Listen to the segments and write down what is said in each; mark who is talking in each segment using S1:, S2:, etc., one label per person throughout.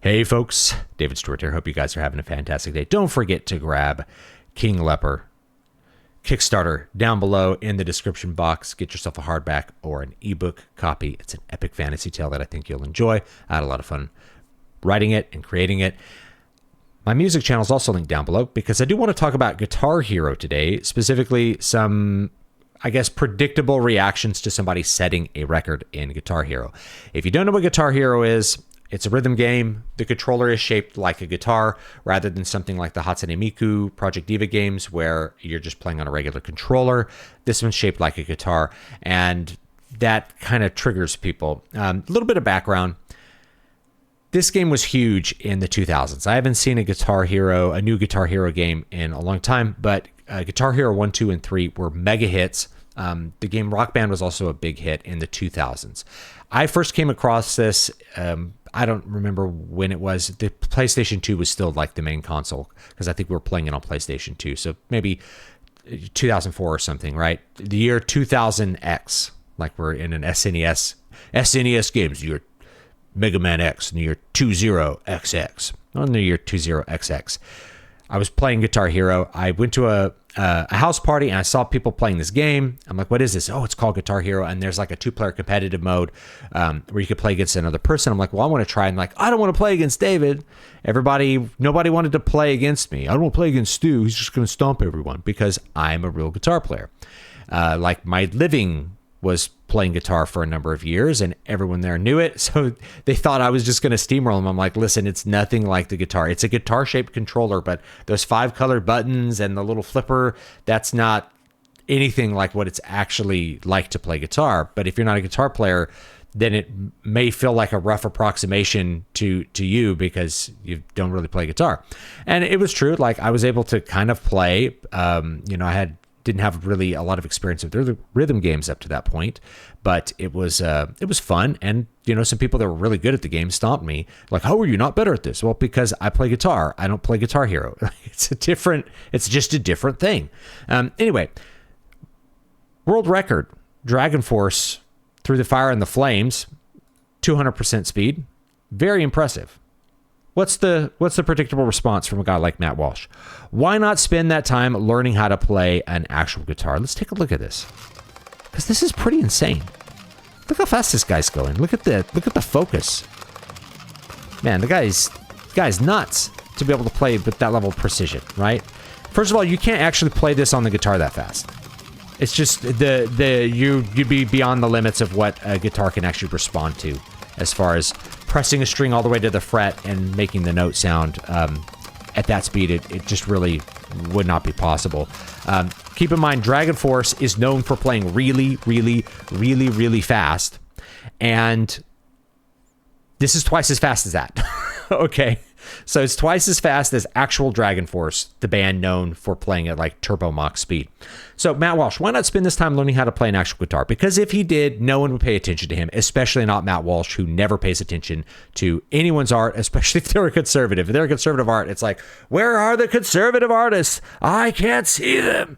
S1: Hey folks, David Stewart here. Hope you guys are having a fantastic day. Don't forget to grab King Leper Kickstarter down below in the description box. Get yourself a hardback or an ebook copy. It's an epic fantasy tale that I think you'll enjoy. I had a lot of fun writing it and creating it. My music channel is also linked down below because I do want to talk about Guitar Hero today, specifically some, I guess, predictable reactions to somebody setting a record in Guitar Hero. If you don't know what Guitar Hero is, it's a rhythm game. The controller is shaped like a guitar rather than something like the Hatsune Miku Project Diva games where you're just playing on a regular controller. This one's shaped like a guitar, and that kind of triggers people. A little bit of background. This game was huge in the 2000s. I haven't seen a new Guitar Hero game in a long time, but Guitar Hero 1, 2, and 3 were mega hits. The game Rock Band was also a big hit in the 2000s. I first came across this, I don't remember when it was. The PlayStation 2 was still like the main console because I think we were playing it on PlayStation 2. So maybe 2004 or something, right? The year 2000X, like we're in an SNES games, the year Mega Man X, in the year 20XX, not in the year 20XX. I was playing Guitar Hero. I went to a house party and I saw people playing this game. I'm like, what is this? Oh, it's called Guitar Hero. And there's like a 2-player competitive mode where you could play against another person. I'm like, well, I want to try. And like, I don't want to play against David. Nobody wanted to play against me. I don't want to play against Stu. He's just going to stomp everyone because I'm a real guitar player. Like my living was playing guitar for a number of years and everyone there knew it. So they thought I was just going to steamroll them. I'm like, listen, it's nothing like the guitar. It's a guitar shaped controller, but those 5 colored buttons and the little flipper, that's not anything like what it's actually like to play guitar. But if you're not a guitar player, then it may feel like a rough approximation to you because you don't really play guitar. And it was true. Like I was able to kind of play, I didn't have really a lot of experience with rhythm games up to that point, but it was fun. And, some people that were really good at the game stomped me like, how are you not better at this? Well, because I play guitar. I don't play Guitar Hero. It's just a different thing. Anyway, world record, Dragon Force Through the Fire and the Flames, 200% speed. Very impressive. What's the predictable response from a guy like Matt Walsh? Why not spend that time learning how to play an actual guitar? Let's take a look at this, because this is pretty insane. Look how fast this guy's going. Look at the focus. Man, the guy's nuts to be able to play with that level of precision, right? First of all, you can't actually play this on the guitar that fast. It's just you'd be beyond the limits of what a guitar can actually respond to, as far as pressing a string all the way to the fret and making the note sound at that speed. It just really would not be possible. Keep in mind, Dragon Force is known for playing really, really, really, really fast. And this is twice as fast as that. Okay. So it's twice as fast as actual Dragon Force, the band known for playing at like turbo Mach speed. So Matt Walsh, why not spend this time learning how to play an actual guitar? Because if he did, no one would pay attention to him, especially not Matt Walsh, who never pays attention to anyone's art, especially if they're a conservative. If they're a conservative art, it's like, where are the conservative artists? I can't see them.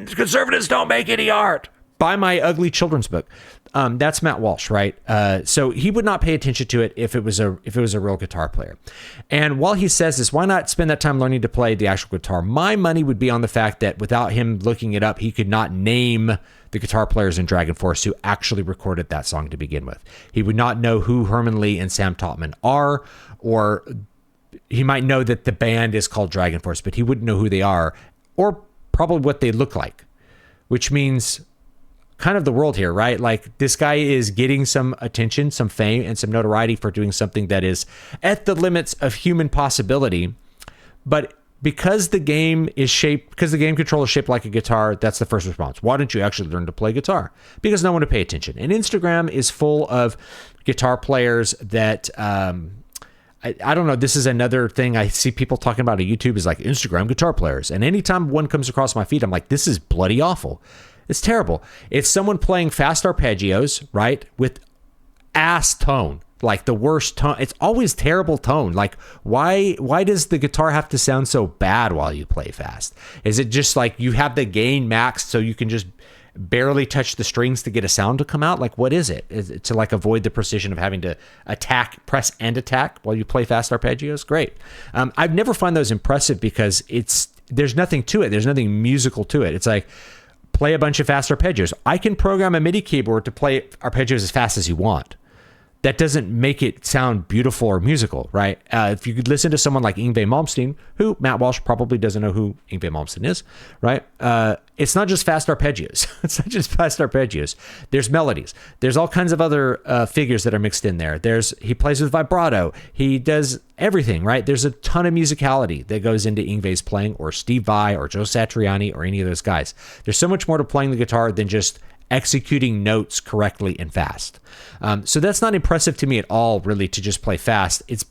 S1: Conservatives don't make any art. Buy my ugly children's book. That's Matt Walsh, right? So he would not pay attention to it if it was a real guitar player. And while he says this, why not spend that time learning to play the actual guitar? My money would be on the fact that without him looking it up, he could not name the guitar players in Dragon Force who actually recorded that song to begin with. He would not know who Herman Lee and Sam Totman are, or he might know that the band is called Dragon Force, but he wouldn't know who they are, or probably what they look like, which means kind of the world here, right? Like this guy is getting some attention, some fame, and some notoriety for doing something that is at the limits of human possibility. But because the game controller is shaped like a guitar, that's the first response. Why don't you actually learn to play guitar? Because no one would pay attention. And Instagram is full of guitar players that, I don't know. This is another thing I see people talking about on YouTube is like Instagram guitar players. And anytime one comes across my feed, I'm like, this is bloody awful. It's terrible. It's someone playing fast arpeggios, right? With ass tone, like the worst tone. It's always terrible tone. Like why does the guitar have to sound so bad while you play fast? Is it just like you have the gain maxed so you can just barely touch the strings to get a sound to come out? Like, what is it? Is it to like avoid the precision of having to press and attack while you play fast arpeggios? Great. I've never found those impressive because there's nothing to it. There's nothing musical to it. It's like, play a bunch of fast arpeggios. I can program a MIDI keyboard to play arpeggios as fast as you want. That doesn't make it sound beautiful or musical, right? If you could listen to someone like Yngwie Malmsteen, who Matt Walsh probably doesn't know who Yngwie Malmsteen is, right? It's not just fast arpeggios. It's not just fast arpeggios. There's melodies. There's all kinds of other figures that are mixed in there. He plays with vibrato. He does everything, right? There's a ton of musicality that goes into Yngwie's playing, or Steve Vai, or Joe Satriani, or any of those guys. There's so much more to playing the guitar than just executing notes correctly and fast. So that's not impressive to me at all, really, to just play fast. It's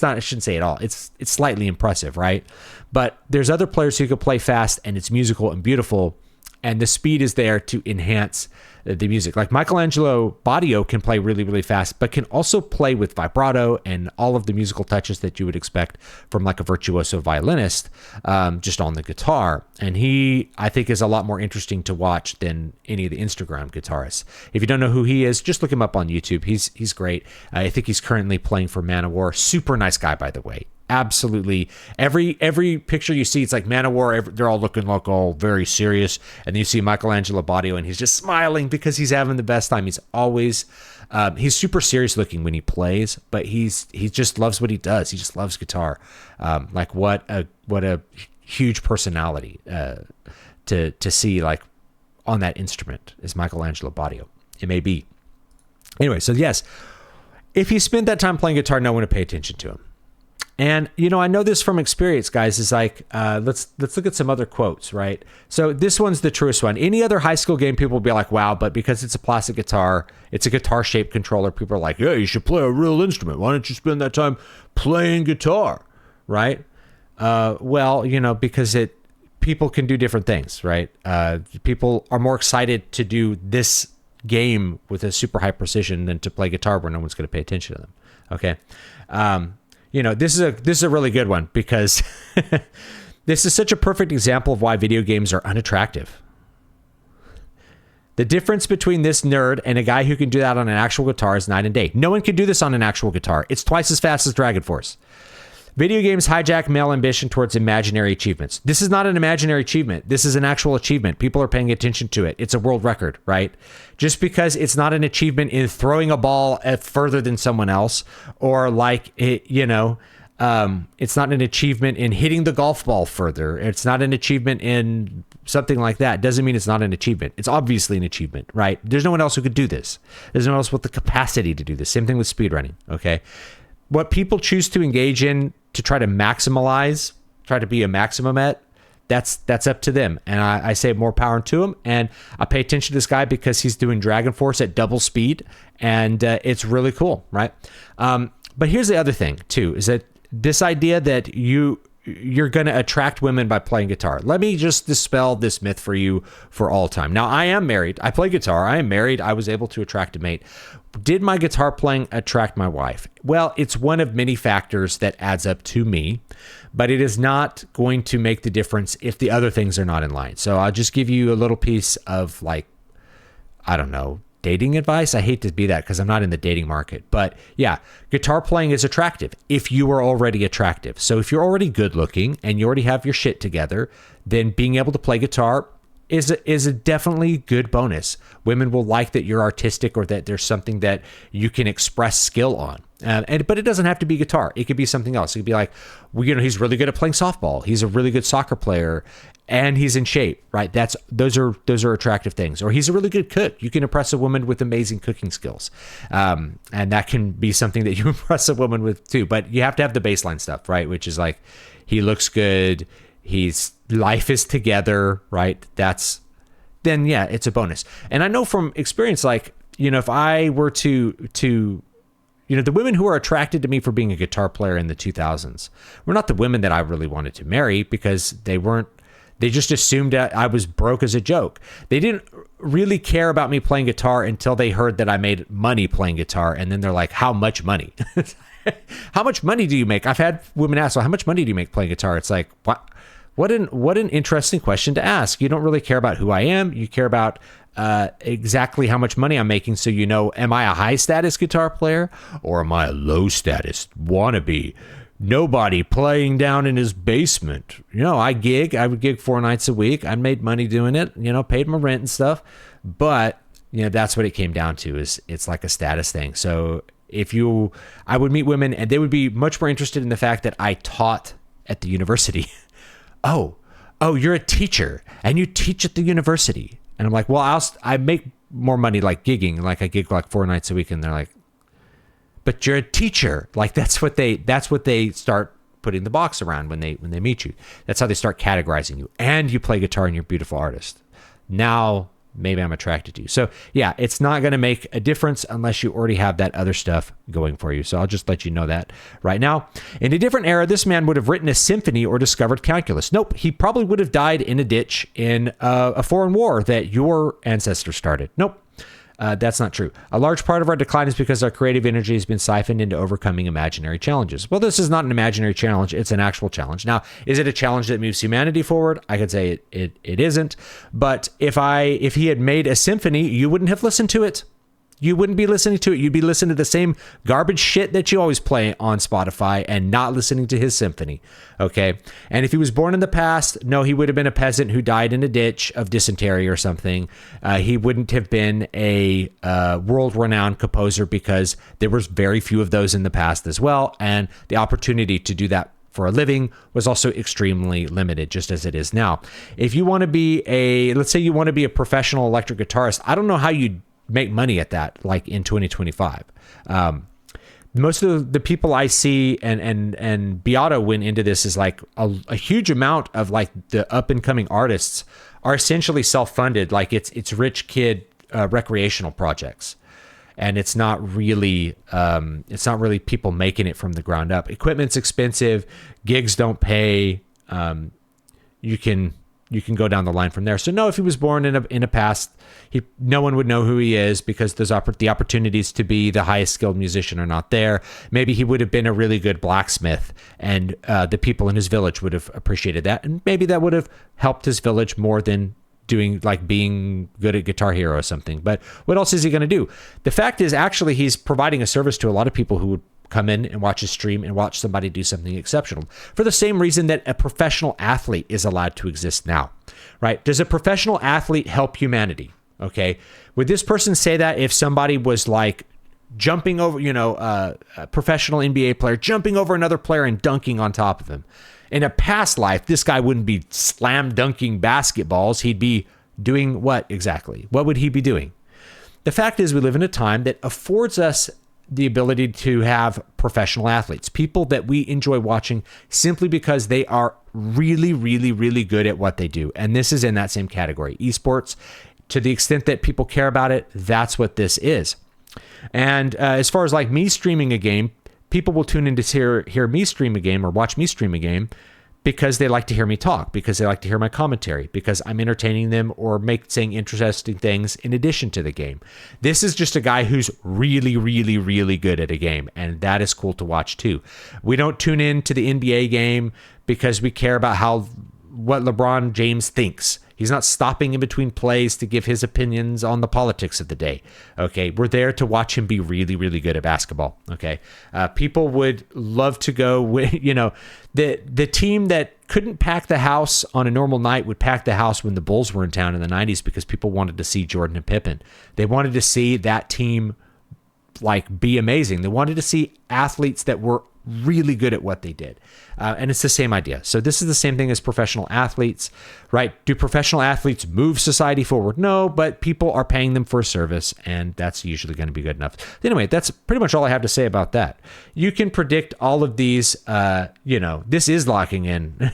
S1: not, I shouldn't say at all. It's slightly impressive, right? But there's other players who can play fast and it's musical and beautiful, and the speed is there to enhance the music. Like Michelangelo Badio can play really, really fast, but can also play with vibrato and all of the musical touches that you would expect from like a virtuoso violinist, just on the guitar. And he, I think, is a lot more interesting to watch than any of the Instagram guitarists. If you don't know who he is, just look him up on YouTube. He's great. I think he's currently playing for Man of War. Super nice guy, by the way. Absolutely. Every picture you see, it's like Man of War. They're all looking like all very serious, and then you see Michelangelo Badio, and he's just smiling because he's having the best time. He's always he's super serious looking when he plays, but he just loves what he does. He just loves guitar. Like what a huge personality to see like on that instrument is Michelangelo Badio. It may be. Anyway, so yes, if he spent that time playing guitar, no one would pay attention to him. And, I know this from experience, guys, is like, let's look at some other quotes, right? So this one's the truest one. Any other high school game, people will be like, wow, but because it's a plastic guitar, it's a guitar-shaped controller, people are like, yeah, you should play a real instrument. Why don't you spend that time playing guitar, right? Well, because people can do different things, right? People are more excited to do this game with a super high precision than to play guitar where no one's going to pay attention to them, okay? This is a really good one because this is such a perfect example of why video games are unattractive. The difference between this nerd and a guy who can do that on an actual guitar is night and day. No one can do this on an actual guitar. It's twice as fast as Dragon Force. Video games hijack male ambition towards imaginary achievements. This is not an imaginary achievement. This is an actual achievement. People are paying attention to it. It's a world record, right? Just because it's not an achievement in throwing a ball further than someone else, or like, it's not an achievement in hitting the golf ball further. It's not an achievement in something like that. Doesn't mean it's not an achievement. It's obviously an achievement, right? There's no one else who could do this. There's no one else with the capacity to do this. Same thing with speedrunning, okay? What people choose to engage in to try to maximize, try to be a maximum at, that's up to them. And I say more power to him. And I pay attention to this guy because he's doing Dragon Force at double speed, and it's really cool, right? But here's the other thing too, is that this idea that you're going to attract women by playing guitar. Let me just dispel this myth for you for all time. Now, I am married. I play guitar. I am married. I was able to attract a mate. Did my guitar playing attract my wife? Well, it's one of many factors that adds up to me, but it is not going to make the difference if the other things are not in line. So I'll just give you a little piece of like, I don't know, dating advice. I hate to be that because I'm not in the dating market, but yeah, guitar playing is attractive if you are already attractive. So if you're already good looking and you already have your shit together, then being able to play guitar is a definitely good bonus. Women will like that you're artistic or that there's something that you can express skill on. But it doesn't have to be guitar. It could be something else. It could be like, well, he's really good at playing softball. He's a really good soccer player, and he's in shape, right? Those are attractive things. Or he's a really good cook. You can impress a woman with amazing cooking skills, and that can be something that you impress a woman with too. But you have to have the baseline stuff, right? Which is like, he looks good. Life is together, right? Then yeah, it's a bonus. And I know from experience, like, if I were to the women who are attracted to me for being a guitar player in the 2000s were not the women that I really wanted to marry, because they just assumed that I was broke as a joke. They didn't really care about me playing guitar until they heard that I made money playing guitar. And then they're like, how much money? How much money do you make? I've had women ask, well, how much money do you make playing guitar? It's like, what? What an interesting question to ask. You don't really care about who I am. You care about exactly how much money I'm making. So you know, am I a high status guitar player or am I a low status wannabe nobody playing down in his basement? You know, I would gig 4 nights a week. I made money doing it, you know, paid my rent and stuff. But, you know, that's what it came down to, is it's like a status thing. So I would meet women and they would be much more interested in the fact that I taught at the university. Oh, you're a teacher and you teach at the university. And I'm like, well, I make more money like gigging. Like I gig like 4 nights a week. And they're like, but you're a teacher. Like that's what they start putting the box around when they meet you. That's how they start categorizing you. And you play guitar and you're a beautiful artist. Now maybe I'm attracted to you. So yeah, it's not going to make a difference unless you already have that other stuff going for you. So I'll just let you know that right now. In a different era, this man would have written a symphony or discovered calculus. Nope. He probably would have died in a ditch in a foreign war that your ancestors started. Nope. That's not true. A large part of our decline is because our creative energy has been siphoned into overcoming imaginary challenges. Well, this is not an imaginary challenge. It's an actual challenge. Now, is it a challenge that moves humanity forward? I could say it isn't. But if he had made a symphony, you wouldn't have listened to it. You wouldn't be listening to it. You'd be listening to the same garbage shit that you always play on Spotify and not listening to his symphony. Okay. And if he was born in the past, no, he would have been a peasant who died in a ditch of dysentery or something. He wouldn't have been a world-renowned composer because there was very few of those in the past as well. And the opportunity to do that for a living was also extremely limited, just as it is now. If you want to be let's say you want to be a professional electric guitarist, I don't know how you make money at that, like in 2025. Most of the people I see, and Beato went into this, is like a huge amount of like the up and coming artists are essentially self-funded. Like it's rich kid recreational projects, and it's not really people making it from the ground up. Equipment's expensive, gigs don't pay. You can go down the line from there. So no, if he was born in a past, no one would know who he is because the opportunities to be the highest skilled musician are not there. Maybe he would have been a really good blacksmith, and the people in his village would have appreciated that, and maybe that would have helped his village more than being good at Guitar Hero or something. But what else is he going to do? The fact is, actually, he's providing a service to a lot of people who would come in and watch a stream and watch somebody do something exceptional, for the same reason that a professional athlete is allowed to exist now, right? Does a professional athlete help humanity? Okay. Would this person say that if somebody was like jumping over, a professional NBA player jumping over another player and dunking on top of him? In a past life, this guy wouldn't be slam dunking basketballs. He'd be doing what exactly? What would he be doing? The fact is, we live in a time that affords us the ability to have professional athletes, people that we enjoy watching simply because they are really, really, really good at what they do. And this is in that same category. Esports, to the extent that people care about it, that's what this is. And as far as like me streaming a game, people will tune in to hear me stream a game or watch me stream a game because they like to hear me talk, because they like to hear my commentary, because I'm entertaining them or saying interesting things in addition to the game. This is just a guy who's really, really, really good at a game, and that is cool to watch too. We don't tune in to the NBA game because we care about what LeBron James thinks. He's not stopping in between plays to give his opinions on the politics of the day. Okay, we're there to watch him be really, really good at basketball. Okay, people would love to go with, the team that couldn't pack the house on a normal night would pack the house when the Bulls were in town in the 90s because people wanted to see Jordan and Pippen. They wanted to see that team like be amazing. They wanted to see athletes that were really good at what they did. And it's the same idea. So this is the same thing as professional athletes, right? Do professional athletes move society forward? No, but people are paying them for a service, and that's usually going to be good enough. Anyway, that's pretty much all I have to say about that. You can predict all of these, this is locking in.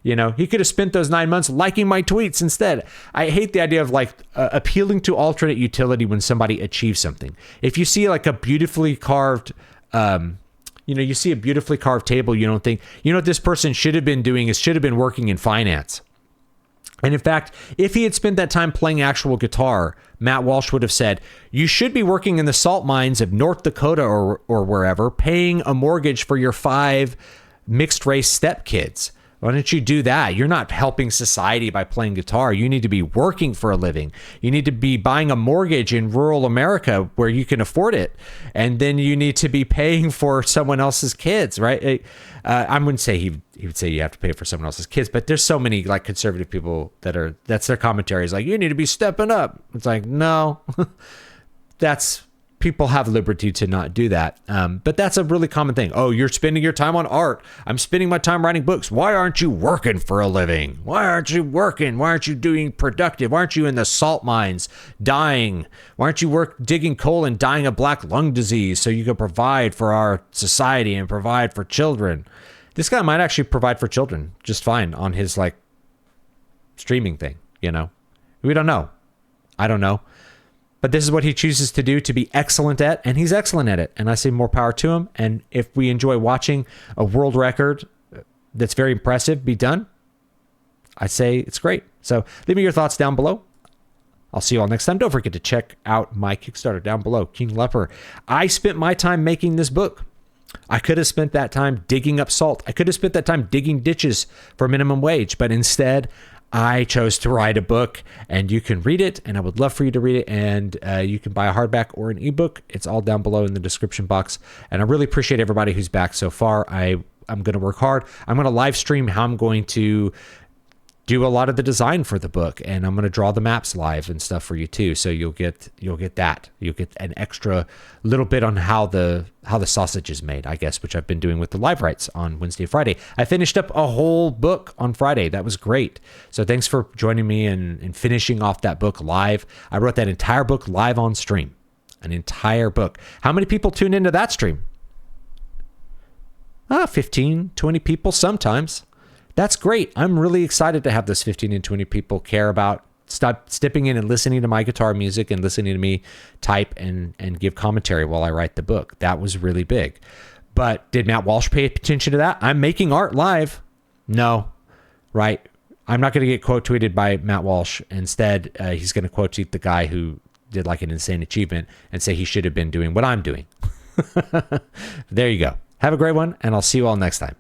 S1: He could have spent those 9 months liking my tweets instead. I hate the idea of like appealing to alternate utility when somebody achieves something. If you see like a beautifully carved, you see a beautifully carved table, you don't think, what this person should have been doing is should have been working in finance. And in fact, if he had spent that time playing actual guitar, Matt Walsh would have said, you should be working in the salt mines of North Dakota or wherever, paying a mortgage for your 5 mixed race stepkids. Why don't you do that? You're not helping society by playing guitar. You need to be working for a living. You need to be buying a mortgage in rural America where you can afford it. And then you need to be paying for someone else's kids, right? I wouldn't say he would say you have to pay for someone else's kids, but there's so many like conservative people that's their commentary is like, you need to be stepping up. It's like, no, people have liberty to not do that. But that's a really common thing. Oh, you're spending your time on art. I'm spending my time writing books. Why aren't you working for a living? Why aren't you working? Why aren't you doing productive? Why aren't you in the salt mines dying? Why aren't you digging coal and dying of black lung disease so you can provide for our society and provide for children? This guy might actually provide for children just fine on his like streaming thing, you know? We don't know. I don't know. But this is what he chooses to do, to be excellent at, and he's excellent at it. And I say more power to him. And if we enjoy watching a world record that's very impressive be done, I say it's great. So leave me your thoughts down below. I'll see you all next time. Don't forget to check out my Kickstarter down below, King Leper. I spent my time making this book. I could have spent that time digging up salt. I could have spent that time digging ditches for minimum wage, but instead I chose to write a book, and you can read it, and I would love for you to read it, and you can buy a hardback or an ebook. It's all down below in the description box, and I really appreciate everybody who's back so far. I'm going to work hard. I'm going to live stream how I'm going to do a lot of the design for the book, and I'm going to draw the maps live and stuff for you too. So you'll get that. You'll get an extra little bit on how the sausage is made, I guess, which I've been doing with the live writes on Wednesday, Friday. I finished up a whole book on Friday. That was great. So thanks for joining me and finishing off that book live. I wrote that entire book live on stream, an entire book. How many people tuned into that stream? 15, 20 people sometimes. That's great. I'm really excited to have those 15 and 20 people care about stepping in and listening to my guitar music and listening to me type and give commentary while I write the book. That was really big. But did Matt Walsh pay attention to that? I'm making art live. No, right? I'm not going to get quote tweeted by Matt Walsh. Instead, he's going to quote tweet the guy who did like an insane achievement and say he should have been doing what I'm doing. There you go. Have a great one, and I'll see you all next time.